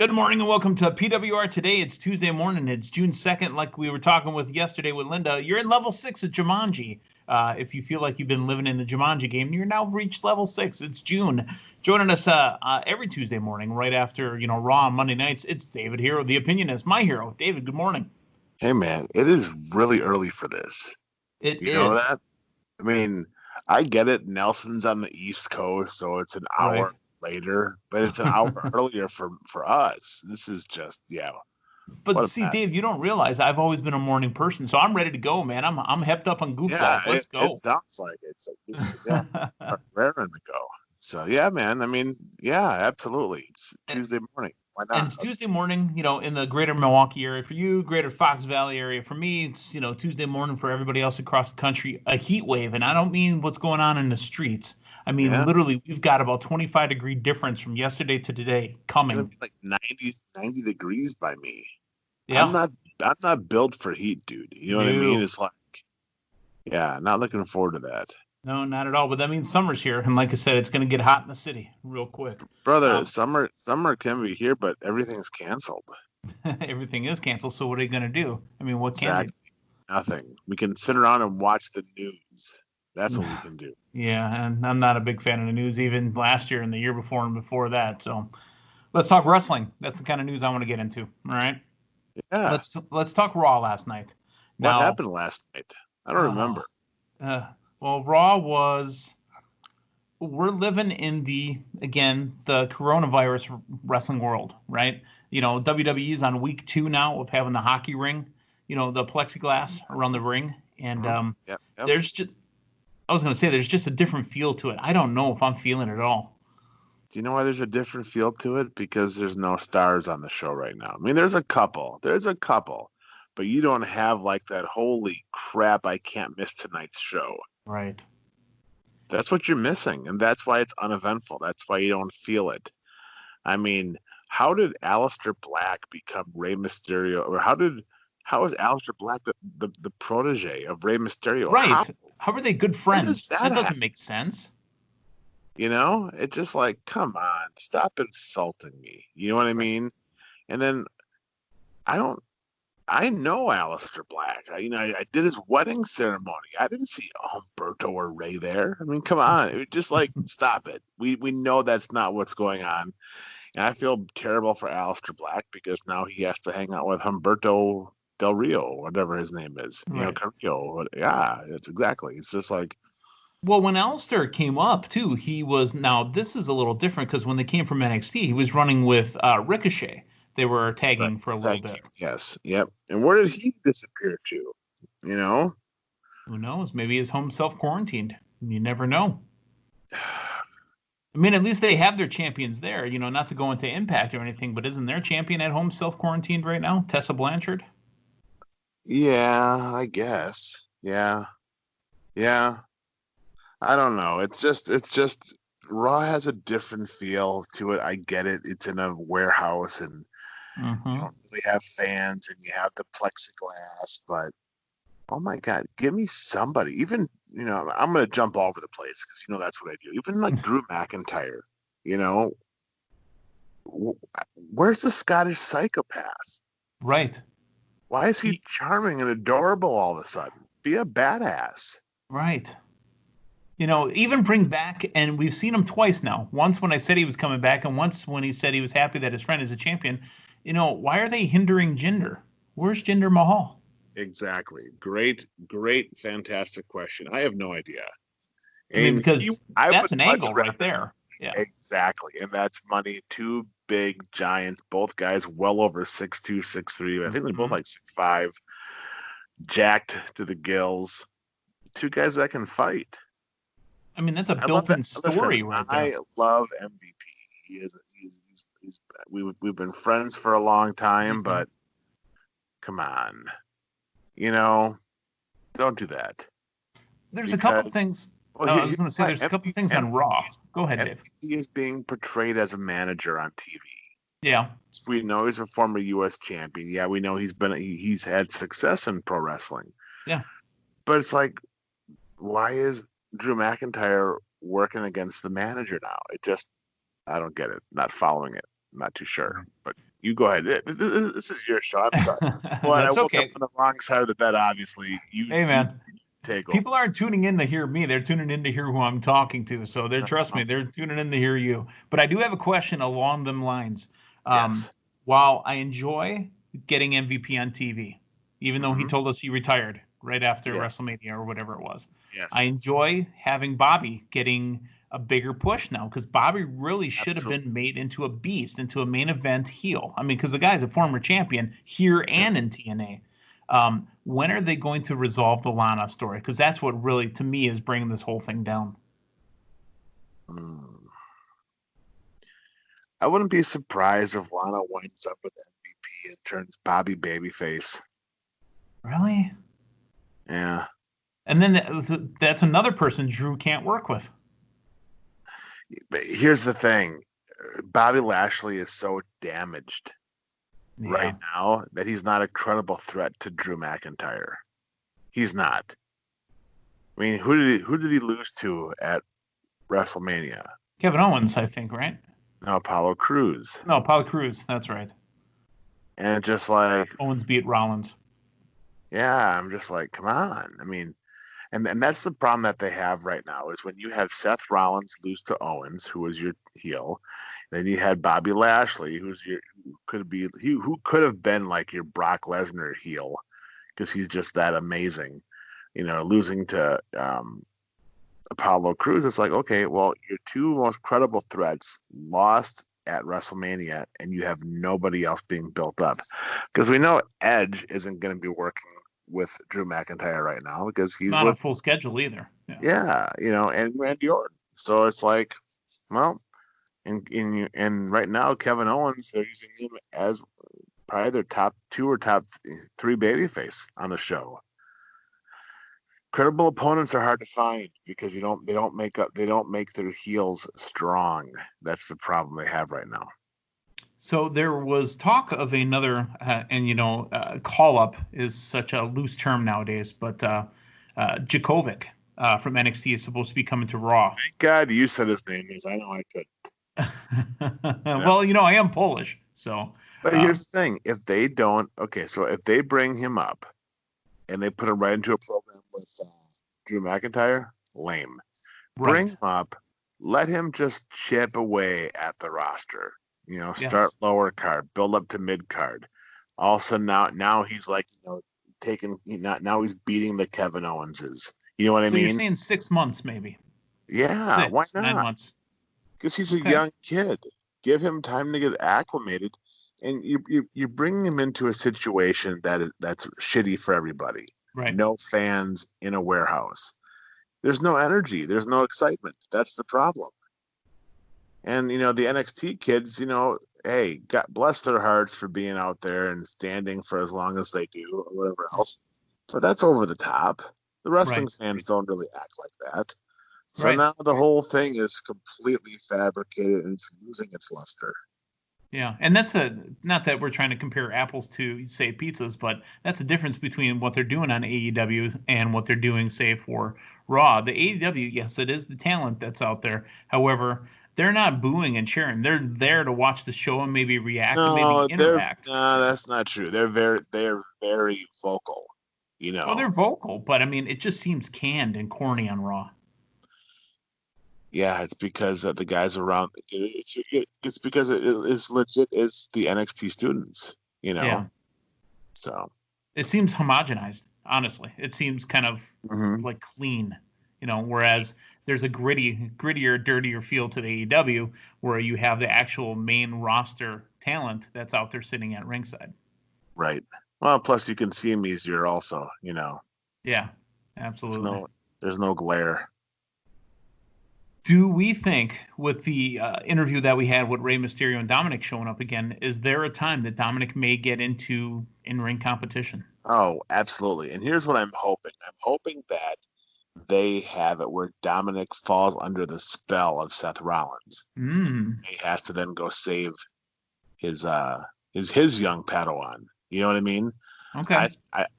Good morning and welcome to PWR Today. It's Tuesday morning. It's June 2nd, like we were talking with yesterday with Linda. You're in level 6 at Jumanji. If you feel like you've been living in the Jumanji game, you're now reached level 6. It's June. Joining us every Tuesday morning right after, Raw on Monday nights, it's David Herro, the Opinionist, my hero. David, good morning. Hey, man, it is really early for this. It You is. know that? I mean, I get it. Nelson's on the East Coast, so it's an hour later, but it's an hour earlier for us. This is just, But see, Dave, you don't realize I've always been a morning person, so I'm ready to go, man. I'm hepped up on goofballs. Let's go. It sounds like it's raring to go. So, yeah, man. I mean, yeah, absolutely. It's Tuesday morning. Why not? And it's Tuesday morning, in the greater Milwaukee area for you, greater Fox Valley area for me. It's, Tuesday morning for everybody else across the country, a heat wave. And I don't mean what's going on in the streets. I mean, literally, we've got about 25-degree difference from yesterday to today coming. It's like 90 degrees by me. Yeah. I'm not built for heat, dude. You know what I mean? It's like, not looking forward to that. No, not at all. But that means summer's here. And like I said, it's going to get hot in the city real quick. Brother, summer can be here, but everything's canceled. Everything is canceled. So what are you going to do? I mean, what can they? Nothing. We can sit around and watch the news. That's what we can do. Yeah, and I'm not a big fan of the news, even last year and the year before and before that. So let's talk wrestling. That's the kind of news I want to get into. All right. Yeah. Let's talk Raw last night. What happened last night? I don't remember. Well, Raw was. We're living in the coronavirus wrestling world, right? WWE's on week 2 now of having the hockey ring, the plexiglass around the ring, and there's just. I was going to say there's just a different feel to it. I don't know if I'm feeling it at all. Do you know why there's a different feel to it? Because there's no stars on the show right now. I mean, there's a couple, but you don't have like that holy crap, I can't miss tonight's show. Right. That's what you're missing, and that's why it's uneventful. That's why you don't feel it. I mean, how did Aleister Black become Rey Mysterio? Or how is Aleister Black the protege of Rey Mysterio? Right. How are they good friends? That doesn't make sense. It's just like, come on, stop insulting me. You know what I mean? And then I know Aleister Black. I did his wedding ceremony. I didn't see Humberto or Ray there. I mean, come on. It was just like, stop it. We know that's not what's going on. And I feel terrible for Aleister Black because now he has to hang out with Humberto Del Rio, whatever his name is. Right. Carrillo. Yeah, it's exactly. It's just like. Well, when Aleister came up, too, now this is a little different because when they came from NXT, he was running with Ricochet. They were tagging for a little bit. Yes. Yep. And where did he disappear to? Who knows? Maybe he's home self-quarantined. You never know. I mean, at least they have their champions there, not to go into Impact or anything, but isn't their champion at home self-quarantined right now? Tessa Blanchard? Yeah, I guess. Yeah. I don't know. It's just Raw has a different feel to it. I get it. It's in a warehouse and you don't really have fans and you have the plexiglass, but oh my God, give me somebody. Even, I'm going to jump all over the place because, that's what I do. Even like Drew McIntyre, where's the Scottish psychopath? Right. Why is he charming and adorable all of a sudden? Be a badass. Right. Even bring back, and we've seen him twice now. Once when I said he was coming back, and once when he said he was happy that his friend is a champion. Why are they hindering Jinder? Where's Jinder Mahal? Exactly. Great, fantastic question. I have no idea. Because that's an angle right there. Yeah. Exactly. And that's money. Two big giants, both guys well over 6'2", 6'3". I think they're both like 6'5", jacked to the gills. Two guys that can fight. I mean, that's a built-in story right there. I love MVP. We've been friends for a long time, but come on, don't do that. There's a couple things. I was going to say there's a couple things on Raw. Go ahead, Dave. He is being portrayed as a manager on TV. Yeah. We know he's a former U.S. champion. Yeah, we know he's had success in pro wrestling. Yeah. But it's like, why is Drew McIntyre working against the manager now? I don't get it. Not following it. I'm not too sure. But You go ahead. This is your show. I'm sorry. Well, I That's woke up okay. on the wrong side of the bed. Obviously, Hey, you man. take over. People aren't tuning in to hear me. They're tuning in to hear who I'm talking to. So trust me, they're tuning in to hear you. But I do have a question along them lines. Um, Yes. while I enjoy getting MVP on TV, even though he Hmm. told us he retired right after Yes. WrestleMania or whatever it was, I Yes. enjoy having Bobby getting a bigger push now because Bobby really should have Absolutely. been made into a beast, into a main event heel. I mean, because the guy's a former champion here Yeah. and in TNA. When are they going to resolve the Lana story? Because that's what really, to me, is bringing this whole thing down. Mm. I wouldn't be surprised if Lana winds up with MVP and turns Bobby babyface. Really? Yeah. And then that's another person Drew can't work with. But here's the thing. Bobby Lashley is so damaged right Yeah. now that he's not a credible threat to Drew McIntyre. He's not. I mean, who did he lose to at WrestleMania? Kevin Owens, I think, right? No, Apollo Crews. No, Apollo Crews. That's right. And just like, Owens beat Rollins. yeah, I'm just like, come on. I mean, and that's the problem that they have right now is when you have Seth Rollins lose to Owens, who was your heel, then you had Bobby Lashley, who could have been like your Brock Lesnar heel because he's just that amazing. Losing to Apollo Crews, it's like, okay, well, your two most credible threats lost at WrestleMania, and you have nobody else being built up. Because we know Edge isn't going to be working with Drew McIntyre right now because he's Not a with, full schedule either. Yeah. yeah, and Randy Orton. So it's like, well, and right now, Kevin Owens, they're using him as probably their top two or top three babyface on the show. Credible opponents are hard to find because they don't make their heels strong. That's the problem they have right now. So there was talk of another, and call up is such a loose term nowadays, but Djokovic from NXT is supposed to be coming to Raw. Thank God you said his name because I know I could. Yeah. Well, I am Polish, so But uh, here's the thing: if they don't, okay, so if they bring him up and they put him right into a program with Drew McIntyre, lame. Bring him right. up, let him just chip away at the roster. Start Yes. lower card, build up to mid card. Also now he's like taking now he's beating the Kevin Owenses. You know what I So you're mean? saying 6 months, maybe Yeah, why six, nine not? months. Because he's a Okay. young kid. Give him time to get acclimated, and you bring him into a situation that's shitty for everybody. Right. No fans in a warehouse. There's no energy. There's no excitement. That's the problem. And the NXT kids, hey, God bless their hearts for being out there and standing for as long as they do, or whatever else. But that's over the top. The wrestling Right. fans don't really act like that. So Right. now the whole thing is completely fabricated and it's losing its luster. Yeah, and that's not that we're trying to compare apples to say pizzas, but that's the difference between what they're doing on AEW and what they're doing, say, for Raw. The AEW, yes, it is the talent that's out there. However, they're not booing and cheering. They're there to watch the show and maybe react and maybe No, interact. that's not true. They're very vocal. You Oh, they're know, vocal, but I mean, it just seems canned and corny on Raw. yeah, it's because the guys around. It's because it's legit. It's the NXT students. You know, Yeah, so. it seems homogenized. Honestly, it seems kind of Mhm. like clean. Whereas there's a grittier, dirtier feel to the AEW where you have the actual main roster talent that's out there sitting at ringside. Right. Well, plus you can see them easier. Also, Yeah, there's absolutely. no glare. Do we think, with the interview that we had with Rey Mysterio and Dominic showing up again, is there a time that Dominic may get into in-ring competition? Oh, absolutely. And here's what I'm hoping. I'm hoping that they have it where Dominic falls under the spell of Seth Rollins. Mm, He has to then go save his his young Padawan. You know what I mean? okay.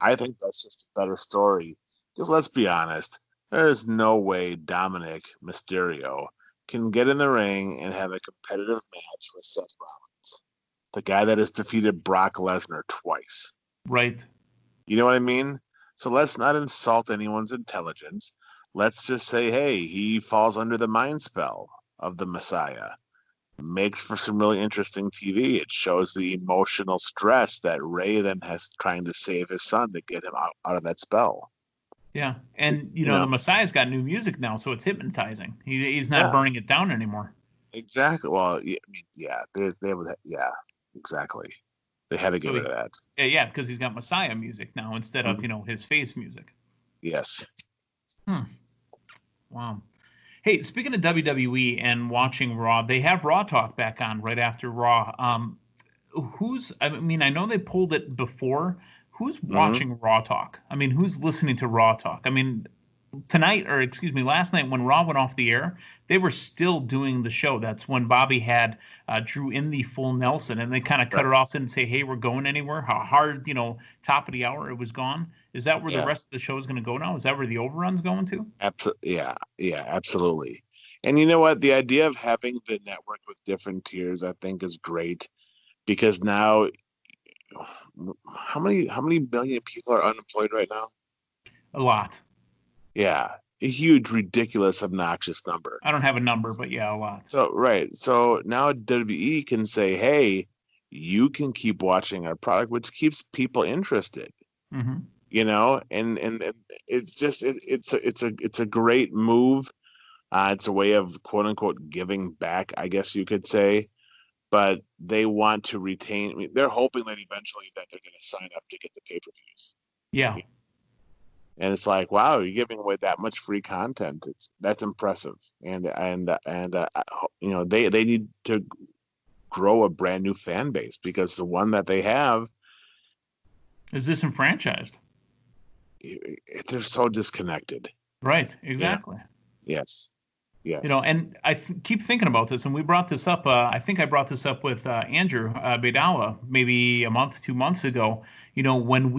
I think that's just a better story. Because let's be honest, there is no way Dominic Mysterio can get in the ring and have a competitive match with Seth Rollins. the guy that has defeated Brock Lesnar twice. Right. You know what I mean? So let's not insult anyone's intelligence. Let's just say, hey, he falls under the mind spell of the Messiah. Makes for some really interesting TV. It shows the emotional stress that Ray then has trying to save his son to get him out of that spell. Yeah. And, you You know, the know, Messiah's got new music now, so it's hypnotizing. He's not yeah, burning it down anymore. exactly. Well, I mean, yeah, they would, yeah, exactly. They had to get So, rid of that. yeah, because he's got Messiah music now instead of, Mhm. his face music. Yes. Hmm. Wow. Hey, speaking of WWE and watching Raw, they have Raw Talk back on right after Raw. I mean, I know they pulled it before. Who's Hmm. watching Raw Talk? I mean, who's listening to Raw Talk? I mean, tonight, or excuse me, last night when Raw went off the air, they were still doing the show. That's when Bobby had Drew in the full Nelson, and they kind of cut Right. it off and say, "Hey, we're going anywhere." How hard, top of the hour, it was gone. Is that where the Yeah. rest of the show is going to go now? Is that where the overrun's going to? Absolutely. Yeah. Yeah. Absolutely. And you know what? The idea of having the network with different tiers, I think, is great because now, how many million people are unemployed right now? A lot. Yeah, a huge, ridiculous, obnoxious number. I don't have a number, but yeah, a lot. So right. So now WWE can say, hey, you can keep watching our product, which keeps people interested. Hmm. And it's just it's a great move. It's a way of quote unquote giving back, I guess you could say. But they want to retain. I mean, they're hoping that eventually that they're going to sign up to get the pay-per-views. Yeah. And it's like, wow, you're giving away that much free content. That's impressive. They need to grow a brand new fan base because the one that they have, Is disenfranchised? they're so disconnected. Right. You know, Exactly. yes, yes. And I keep thinking about this, and we brought this up. I think I brought this up with Andrew Bedala maybe a month, 2 months ago. When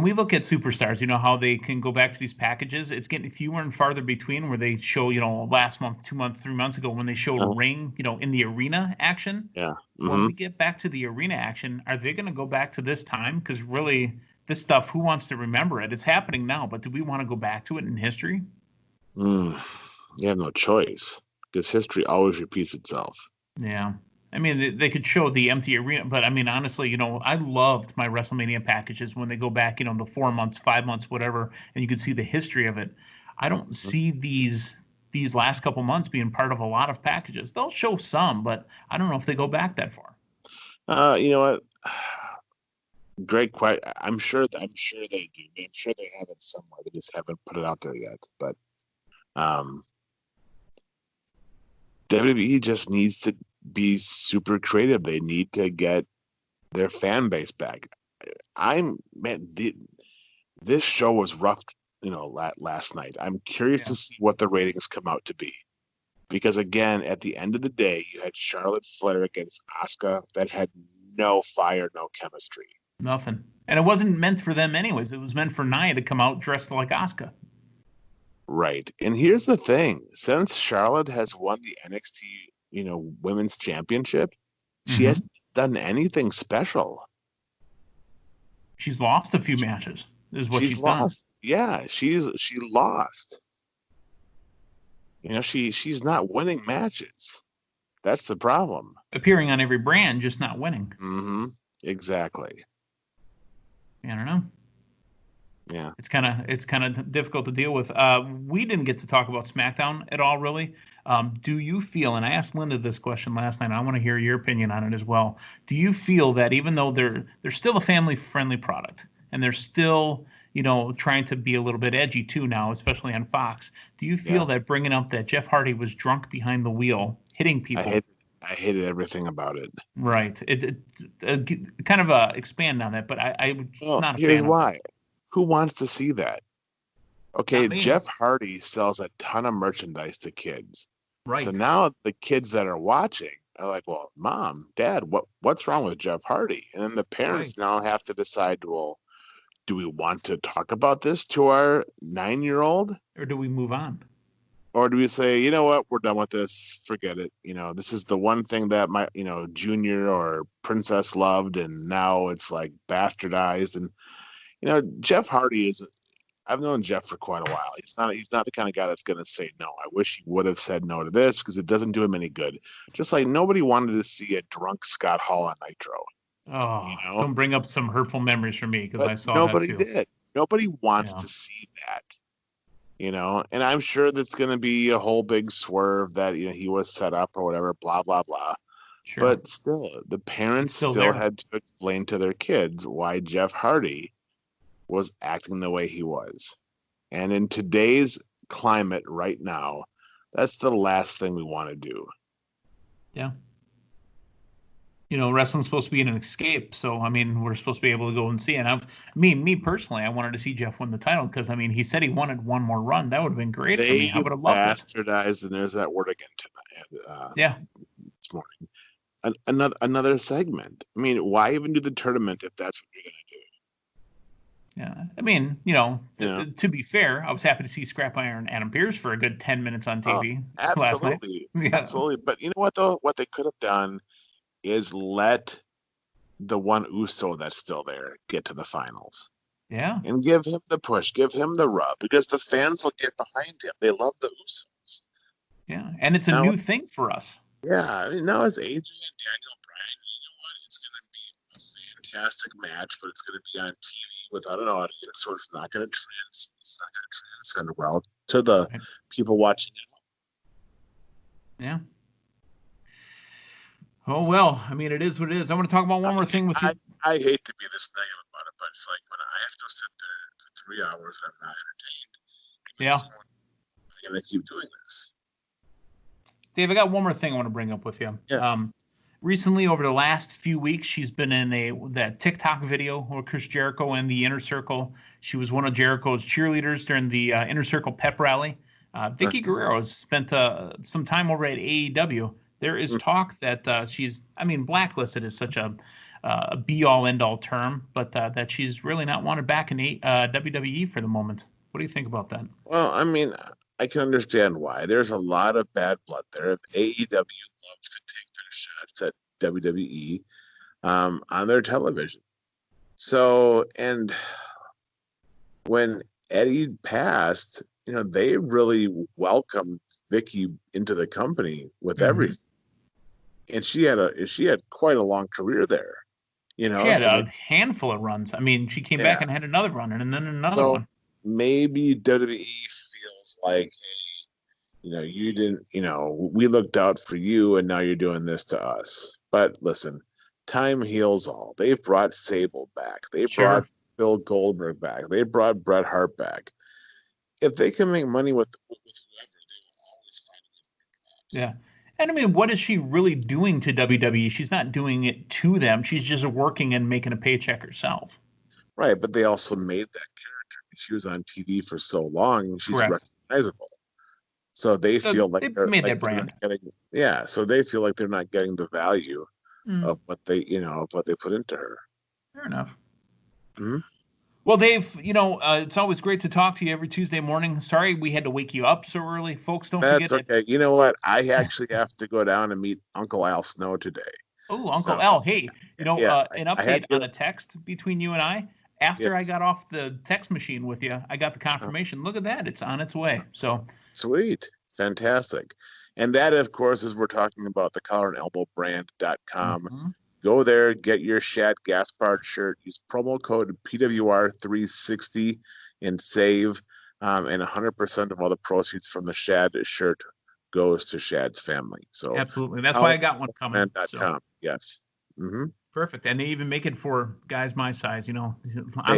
we look at superstars, how they can go back to these packages. It's getting fewer and farther between where they show, last month, 2 months, 3 months ago when they showed Uh, ring, in the arena action. yeah. When Hmm. we get back to the arena action, are they going to go back to this time? Because really, this stuff, who wants to remember it? It's happening now, but do we want to go back to it in history? Mm, you have no choice because history always repeats itself. Yeah. I mean, they could show the empty arena, but I mean, honestly, I loved my WrestleMania packages when they go back, the 4 months, 5 months, whatever, and you could see the history of it. I don't Mhm. see these last couple months being part of a lot of packages. They'll show some, but I don't know if they go back that far. You know what? Great question. I'm sure they do. I'm sure they have it somewhere. They just haven't put it out there yet. But um, WWE just needs to be super creative. They need to get their fan base back. This show was rough, last night. I'm curious Yeah. to see what the ratings come out to be. Because again, at the end of the day, you had Charlotte Flair against Asuka that had no fire, no chemistry. Nothing. And it wasn't meant for them anyways. It was meant for Nia to come out dressed like Asuka. Right. And here's the thing. Since Charlotte has won the NXT, women's championship, she Hmm. hasn't done anything special. She's lost a few matches, is what She's she's done. lost. Yeah, she lost. She's not winning matches. That's the problem. Appearing on every brand, just not winning. Hmm. Exactly. I don't know. Yeah. It's kind of difficult to deal with. We didn't get to talk about SmackDown at all, really. Do you feel? And I asked Linda this question last night. I want to hear your opinion on it as well. Do you feel that even though they're still a family friendly product and they're still trying to be a little bit edgy too now, especially on Fox? Do you Yeah. feel that bringing up that Jeff Hardy was drunk behind the wheel, hitting I people? hate I hated everything about it. Right. Kind of expand on it, but I was Well, not a here's fan of it. why. Who wants to see that? Okay, Not me. Jeff Hardy sells a ton of merchandise to kids. So Right. now the kids that are watching are like, well, mom, dad, what's wrong with Jeff Hardy? And then the Right. parents now have to decide, well, do we want to talk about this to our 9-year-old? Or do we move on? Or do we say, you know what, we're done with this, forget it. This is the one thing that my, Junior or Princess loved, and now it's like bastardized. And Jeff Hardy is. I've known Jeff for quite a while. He's not the kind of guy that's going to say no. I wish he would have said no to this because it doesn't do him any good. Just like nobody wanted to see a drunk Scott Hall on Nitro. Oh, don't bring up some hurtful memories for me because I saw nobody that too. did. Nobody wants to see that. And I'm sure that's going to be a whole big swerve that he was set up or whatever, blah blah blah. Sure. But still, the parents still had to explain to their kids why Jeff Hardy was acting the way he was. And in today's climate right now, that's the last thing we want to do. Yeah. Wrestling's supposed to be an escape. So, I mean, we're supposed to be able to go and see it. Me personally, I wanted to see Jeff win the title because, I mean, he said he wanted one more run. That would have been great for me. I would have loved it. Bastardized, and there's that word again tonight. Yeah. This morning. Another segment. I mean, why even do the tournament if that's what you're going to do? Yeah. I mean, to be fair, I was happy to see Scrap Iron Adam Pearce for a good 10 minutes on TV last night. Yeah. Absolutely. But you know what, though? What they could have done is let the one Uso that's still there get to the finals. Yeah. And give him the push, give him the rub, because the fans will get behind him. They love the Usos. Yeah. And it's a new thing for us. Yeah. I mean, now it's AJ and Daniel Bryan. You know what? It's going to be a fantastic match, but it's going to be on TV without an audience, so it's not going to transcend well to the people watching it. Yeah. Oh, well, I mean, it is what it is. I want to talk about one more thing with you. I hate to be this negative about it, but it's like when I have to sit there for 3 hours and I'm not entertained. Yeah. I'm going to keep doing this. Dave, I got one more thing I want to bring up with you. Yeah. Recently, over the last few weeks, she's been in that TikTok video with Chris Jericho and the Inner Circle. She was one of Jericho's cheerleaders during the Inner Circle pep rally. Vikki Guerrero has spent some time over at AEW. There is talk that she's, I mean, Blacklisted is such a be-all, end-all term, but that she's really not wanted back in WWE for the moment. What do you think about that? Well, I mean, I can understand why. There's a lot of bad blood there. AEW loves to take their shots at WWE on their television. So, and when Eddie passed, they really welcomed Vikki into the company with everything. And she had quite a long career there. She had a handful of runs. I mean, she came back and had another run and then another one. Maybe WWE feels like, hey, you didn't, we looked out for you and now you're doing this to us. But listen, time heals all. They've brought Sable back. They brought Bill Goldberg back. They brought Bret Hart back. If they can make money with whoever, they will always find a good match. Yeah. And I mean, what is she really doing to WWE? She's not doing it to them. She's just working and making a paycheck herself. Right, but they also made that character. She was on TV for so long, she's recognizable. So they feel like they made that brand. So they feel like they're not getting the value of what they, of what they put into her. Fair enough. Mm-hmm. Well, Dave, it's always great to talk to you every Tuesday morning. Sorry we had to wake you up so early. Folks, don't forget. That's okay. You know what? I actually have to go down and meet Uncle Al Snow today. Oh, Uncle Al. Hey, an update on a text between you and I. After I got off the text machine with you, I got the confirmation. Look at that. It's on its way. So sweet. Fantastic. And that, of course, is we're talking about the collarandelbowbrand.com. Mm-hmm. Go there, get your Shad Gaspard shirt. Use promo code PWR360 and save. And 100% of all the proceeds from the Shad shirt goes to Shad's family. So absolutely, that's why I got one coming. So. Yes. Mm-hmm. Perfect, and they even make it for guys my size. I'm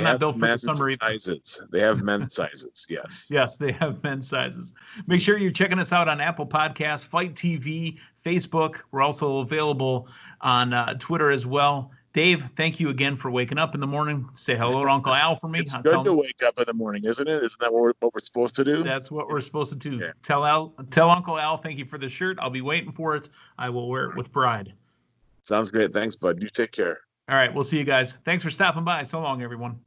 not built for the summer sizes. They have men's sizes. Yes. Yes, they have men's sizes. Make sure you're checking us out on Apple Podcasts, Fight TV, Facebook. We're also available on Twitter as well. Dave, thank you again for waking up in the morning. Say hello to Uncle Al for me. It's good to wake up in the morning, isn't it? Isn't that what we're supposed to do? That's what we're supposed to do. Yeah. Tell Uncle Al thank you for the shirt. I'll be waiting for it. I will wear it with pride. Sounds great. Thanks, bud. You take care. All right. We'll see you guys. Thanks for stopping by. So long, everyone.